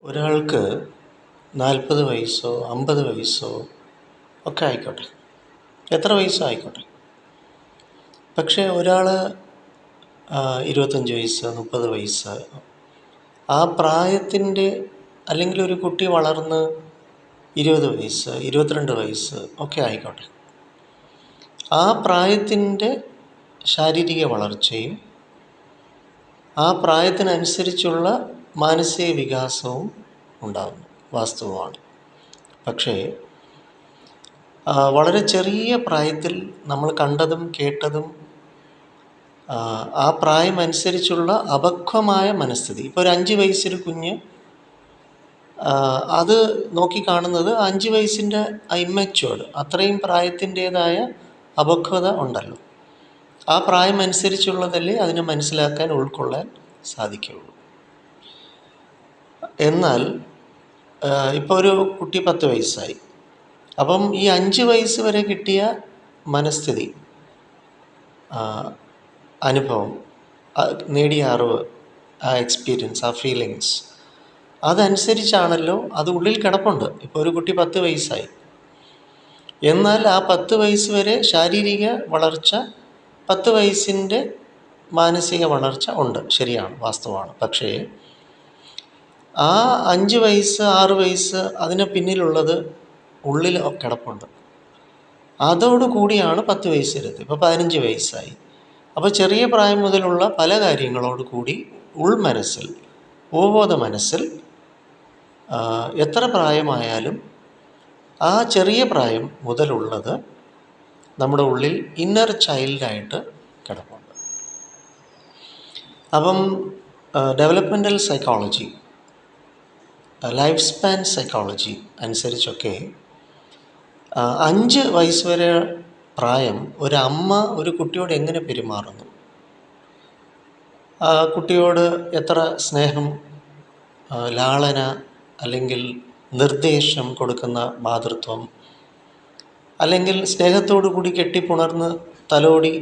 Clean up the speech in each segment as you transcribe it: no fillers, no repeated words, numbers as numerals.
ഒരാൾക്ക് 40 വയസ്സോ 50 വയസ്സോ ഒക്കെ ആയിക്കോട്ടെ, എത്ര വയസ്സോ ആയിക്കോട്ടെ. പക്ഷേ ഒരാൾ 25 വയസ്സ് 30 വയസ്സ് ആ പ്രായത്തിൻ്റെ, അല്ലെങ്കിൽ ഒരു കുട്ടി വളർന്ന് 20 വയസ്സ് 22 വയസ്സ് ഒക്കെ ആയിക്കോട്ടെ, ആ പ്രായത്തിൻ്റെ ശാരീരിക വളർച്ചയും ആ പ്രായത്തിനനുസരിച്ചുള്ള മാനസിക വികാസവും ഉണ്ടാകുന്നു, വാസ്തവമാണ്. പക്ഷേ വളരെ ചെറിയ പ്രായത്തിൽ നമ്മൾ കണ്ടതും കേട്ടതും ആ പ്രായമനുസരിച്ചുള്ള അപക്വമായ മനസ്ഥിതി, ഇപ്പോൾ ഒരു 5 വയസ്സൊരു കുഞ്ഞ് അത് നോക്കിക്കാണുന്നത് 5 വയസ്സിൻ്റെ ഇമ്മച്വേർഡ്, അത്രയും പ്രായത്തിൻ്റേതായ അപക്വത ഉണ്ടല്ലോ. ആ പ്രായം അനുസരിച്ചുള്ളതല്ലേ അതിനെ മനസ്സിലാക്കാൻ ഉൾക്കൊള്ളാൻ സാധിക്കുകയുള്ളൂ. എന്നാൽ ഇപ്പോൾ ഒരു കുട്ടി 10 വയസ്സായി, അപ്പം ഈ 5 വയസ്സ് വരെ കിട്ടിയ മനസ്ഥിതി, അനുഭവം, നേടിയ അറിവ്, ആ എക്സ്പീരിയൻസ്, ആ ഫീലിങ്സ്, അതനുസരിച്ചാണല്ലോ അത് ഉള്ളിൽ കിടപ്പുണ്ട്. ഇപ്പോൾ ഒരു കുട്ടി 10 വയസ്സായി, എന്നാൽ ആ 10 വയസ്സ് വരെ ശാരീരിക വളർച്ച, 10 വയസ്സിൻ്റെ മാനസിക വളർച്ച ഉണ്ട്, ശരിയാണ്, വാസ്തവമാണ്. പക്ഷേ ആ 5 വയസ്സ് 6 വയസ്സ് അതിന് പിന്നിലുള്ളത് ഉള്ളിൽ കിടപ്പുണ്ട്. അതോടുകൂടിയാണ് 10 വയസ്സിലെത്തി, ഇപ്പോൾ 15 വയസ്സായി. അപ്പോൾ ചെറിയ പ്രായം മുതലുള്ള പല കാര്യങ്ങളോട് കൂടി ഉൾമനസ്സിൽ, ഉപബോധ മനസ്സിൽ എത്ര പ്രായമായാലും ആ ചെറിയ പ്രായം മുതലുള്ളത് നമ്മുടെ ഉള്ളിൽ ഇന്നർ ചൈൽഡായിട്ട് കിടപ്പുണ്ട്. അപ്പം developmental psychology, life span psychology അനുസരിച്ചൊക്കെ 5 വയസ്സ് വരെ പ്രായം ഒരമ്മ ഒരു കുട്ടിയോട് എങ്ങനെ പെരുമാറുന്നു, ആ കുട്ടിയോട് എത്ര സ്നേഹം, ലാളന, അല്ലെങ്കിൽ നിർദ്ദേശം കൊടുക്കുന്ന മാതൃത്വം, അല്ലെങ്കിൽ സ്നേഹത്തോടു കൂടി കെട്ടിപ്പുണർന്ന് തലോടി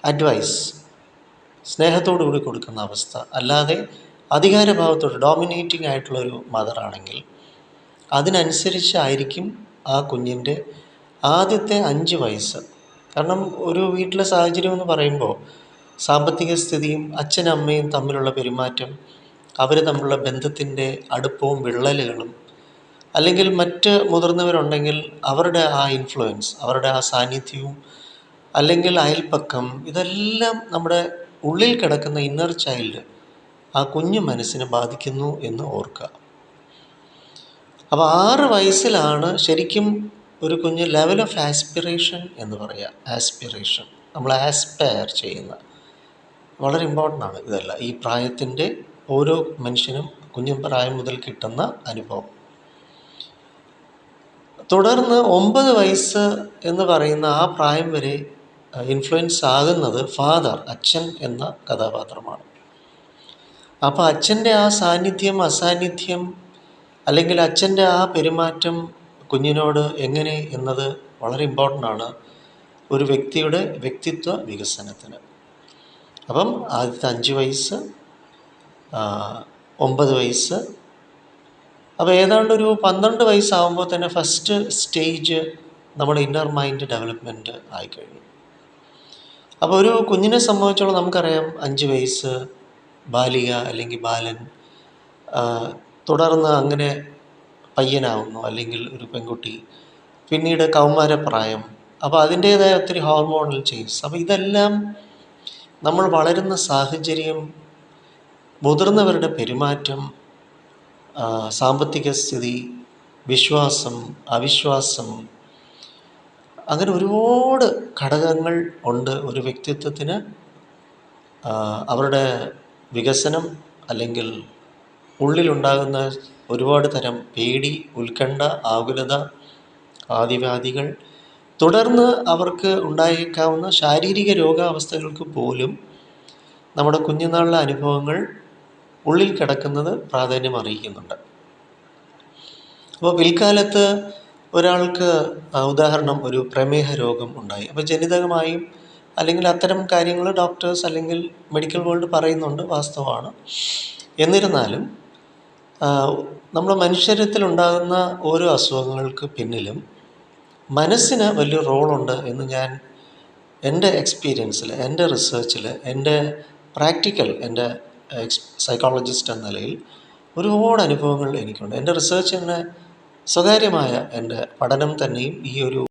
അഡ്വൈസ് സ്നേഹത്തോടു കൂടി കൊടുക്കുന്ന അവസ്ഥ, അല്ലാതെ അധികാരഭാവത്തോട് ഡോമിനേറ്റിംഗ് ആയിട്ടുള്ളൊരു മദറാണെങ്കിൽ അതിനനുസരിച്ചായിരിക്കും ആ കുഞ്ഞിൻ്റെ ആദ്യത്തെ 5 വയസ്സ്. കാരണം ഒരു വീട്ടിലെ സാഹചര്യം എന്ന് പറയുമ്പോൾ സാമ്പത്തിക സ്ഥിതിയും അച്ഛനും അമ്മയും തമ്മിലുള്ള പെരുമാറ്റം, അവർ തമ്മിലുള്ള ബന്ധത്തിൻ്റെ അടുപ്പവും വിള്ളലുകളും, അല്ലെങ്കിൽ മറ്റ് മുതിർന്നവരുണ്ടെങ്കിൽ അവരുടെ ആ ഇൻഫ്ലുവൻസ്, അവരുടെ ആ സാന്നിധ്യവും, അല്ലെങ്കിൽ അയൽപ്പക്കം, ഇതെല്ലാം നമ്മുടെ ഉള്ളിൽ കിടക്കുന്ന ഇന്നർ ചൈൽഡ്, ആ കുഞ്ഞു മനസ്സിനെ ബാധിക്കുന്നു എന്ന് ഓർക്കുക. അപ്പോൾ 6 വയസ്സിലാണ് ശരിക്കും ഒരു കുഞ്ഞ് ലെവൽ ഓഫ് ആസ്പിറേഷൻ എന്ന് പറയുക. ആസ്പിറേഷൻ, നമ്മൾ ആസ്പയർ ചെയ്യുന്ന, വളരെ ഇമ്പോർട്ടൻ്റ് ആണ് ഇതെല്ലാം. ഈ പ്രായത്തിൻ്റെ ഓരോ മനുഷ്യനും കുഞ്ഞു പ്രായം മുതൽ കിട്ടുന്ന അനുഭവം. തുടർന്ന് 9 വയസ്സ് എന്ന് പറയുന്ന ആ പ്രായം വരെ ഇൻഫ്ലുവൻസ് ആകുന്നത് ഫാദർ, അച്ഛൻ എന്ന കഥാപാത്രമാണ്. അപ്പോൾ അച്ഛൻ്റെ ആ സാന്നിധ്യം, അസാന്നിധ്യം, അല്ലെങ്കിൽ അച്ഛൻ്റെ ആ പെരുമാറ്റം കുഞ്ഞിനോട് എങ്ങനെ എന്നത് വളരെ ഇമ്പോർട്ടൻ്റ് ആണ് ഒരു വ്യക്തിയുടെ വ്യക്തിത്വ വികസനത്തിന്. അപ്പം ആദ്യത്തെ 5 വയസ്സ്, 9 വയസ്സ്, അപ്പോൾ ഏതാണ്ടൊരു 12 വയസ്സാകുമ്പോൾ തന്നെ ഫസ്റ്റ് സ്റ്റേജ് നമ്മുടെ ഇന്നർ മൈൻഡ് ഡെവലപ്മെൻറ്റ് ആയിക്കഴിഞ്ഞു. അപ്പോൾ ഒരു കുഞ്ഞിനെ സംബന്ധിച്ചോളം നമുക്കറിയാം, 5 വയസ്സ് ബാലിക അല്ലെങ്കിൽ ബാലൻ, തുടർന്ന് അങ്ങനെ പയ്യനാവുന്നു, അല്ലെങ്കിൽ ഒരു പെൺകുട്ടി, പിന്നീട് കൗമാരപ്രായം. അപ്പോൾ അതിൻ്റേതായ ഒത്തിരി ഹോർമോണൽ ചേഞ്ചസ്. അപ്പോൾ ഇതെല്ലാം നമ്മൾ വളരുന്ന സാഹചര്യം, മുതിർന്നവരുടെ പെരുമാറ്റം, സാമ്പത്തിക സ്ഥിതി, വിശ്വാസം, അവിശ്വാസം, അങ്ങനെ ഒരുപാട് ഘടകങ്ങൾ ഉണ്ട് ഒരു വ്യക്തിത്വത്തിന് അവരുടെ വികസനം, അല്ലെങ്കിൽ ഉള്ളിലുണ്ടാകുന്ന ഒരുപാട് തരം പേടി, ഉത്കണ്ഠ, ആകുലത, ആദിവ്യാധികൾ, തുടർന്ന് അവർക്ക് ഉണ്ടായേക്കാവുന്ന ശാരീരിക രോഗാവസ്ഥകൾക്ക് പോലും നമ്മുടെ കുഞ്ഞുനാളിലെ അനുഭവങ്ങൾ ഉള്ളിൽ കിടക്കുന്നത് പ്രാധാന്യം അറിയിക്കുന്നുണ്ട്. അപ്പോൾ പിൽക്കാലത്ത് ഒരാൾക്ക് ഉദാഹരണം ഒരു പ്രമേഹ രോഗം ഉണ്ടായി, അപ്പോൾ ജനിതകമായും അല്ലെങ്കിൽ അത്തരം കാര്യങ്ങൾ ഡോക്ടേഴ്സ് അല്ലെങ്കിൽ മെഡിക്കൽ വേൾഡ് പറയുന്നുണ്ട്, വാസ്തവമാണ്. എന്നിരുന്നാലും നമ്മുടെ മനുഷ്യരത്തിലുണ്ടാകുന്ന ഓരോ അസുഖങ്ങൾക്ക് പിന്നിലും മനസ്സിന് വലിയ റോളുണ്ട് എന്ന് ഞാൻ എൻ്റെ എക്സ്പീരിയൻസിൽ, എൻ്റെ റിസേർച്ചിൽ, എൻ്റെ പ്രാക്ടിക്കൽ, എൻ്റെ സൈക്കോളജിസ്റ്റ് എന്ന നിലയിൽ ഒരുപാട് അനുഭവങ്ങൾ എനിക്കുണ്ട്. എൻ്റെ റിസേർച്ച് തന്നെ സ്വകാര്യമായ എൻ്റെ പഠനം തന്നെയും ഈ ഒരു